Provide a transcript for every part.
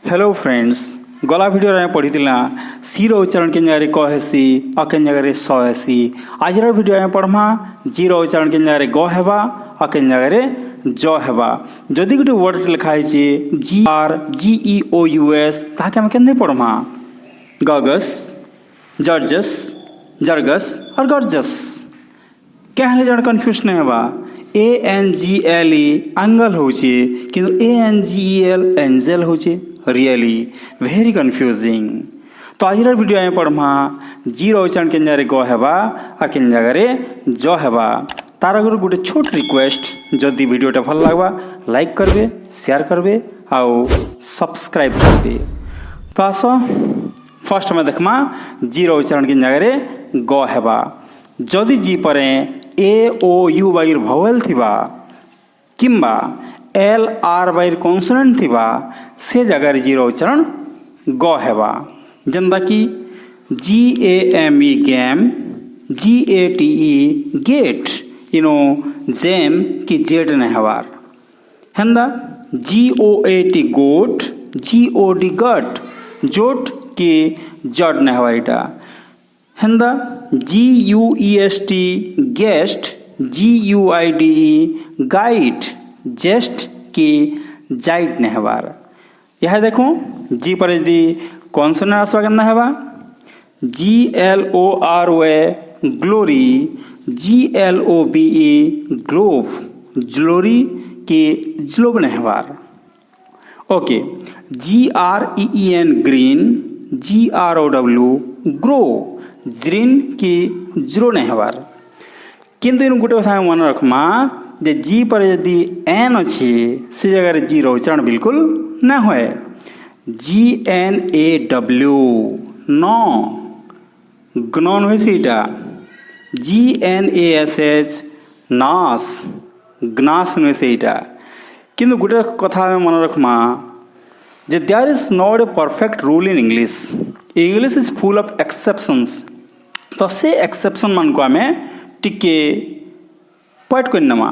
Hello friends, गला video में पढ़ी सी उच्चारण के जगह क हेसी और के जगह स हेसी। आज वीडियो में पढ़मा जी उच्चारण के जगह ग हेबा और के जगह ज हेबा। जदि गोटे वर्ड लिखाई GRGEOUS ताके हम केंदे पढ़मा गगस, जर्जस, जर्गस और गर्जस। क्या जन कन्फ्यूज नहीं हेबा। ANGLE एंगल होचे किंतु ANGEL एंजल होचे। Really very confusing. तो आज वीडियो में पढ़मा जी उच्चारण के जगह ग हेबा और के जगह ज हेबा। तार आगे गोटे छोट रिक्वेस्ट, जदि वीडियोटा भल लगवा लाइक करबे, शेयर करबे आउ सब्सक्राइब करबे। तो आस फर्स्ट में देखमा जी उच्चारण के जगह ग हेबा। जदि जी पर AOU बाइर भावेल थिबा किंबा LR बाइर कॉन्सोनेंट थिबा से जगह जी उच्चारण ग हेबा। जंदा कि GAME game, GATE gate, gem की जेड ने हेबार। हेंदा GOAT गोट, GOD गट, जोट की जड ने हेबार। इटा हेंदा GUEST गेस्ट, GUIDE गाइड, जेस्ट की जाइट ने हेबार। यह देखो जी पर यदि कॉन्सोनेंट आसवा केना हेबा GLORY glory, GLOBE globe, glory की ग्लोब ने हेबार। Okay GREEN green, GROW grow, green की जीरो ने हेबार। किंतु इन गोटे कथा मन रखमा जे जी पर यदि एन अच्छी से जगह जी उच्चारण बिल्कुल न होए। GNAW नो ग्नन हुई सीटा। GNASH नास, ग्नास नुए सीटा। किंतु गोटे कथा मन रखमा जे there is not a perfect rule in English. English is full of exceptions. तो से एक्सेप्शन मान को आमे टिके पॉइंट करनमा।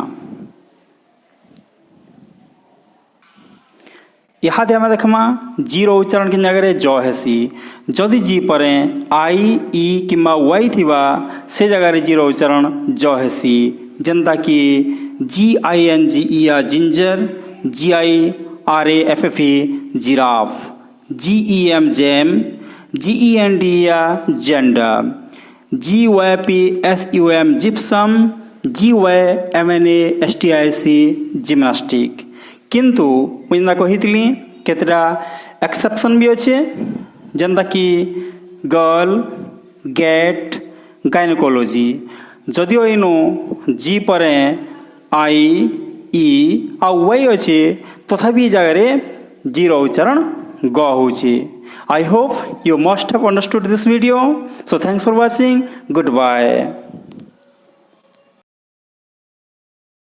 यहाँ आम देखमा जी उच्चारण के जगह ज हेसी। जदि जी पर I E किंबा Y थिबा से जगह जी उच्चारण ज हेसी। जनता कि GINGE या ginger, GIRAFFE giraffe, GEM gem, GEND या gender, GYPSUM gypsum, GYMNASTIC gymnastic. किंतु मुझे कही केतटा एक्सेप्शन भी अच्छे। जनता कि गर्ल, गेट, गायनोकोलॉजी। जदिओ इनो जी पर I E आ Y अच्छे तथापि जगह जी उच्चारण ग होचे। I hope you must have understood this video. So thanks for watching. Goodbye.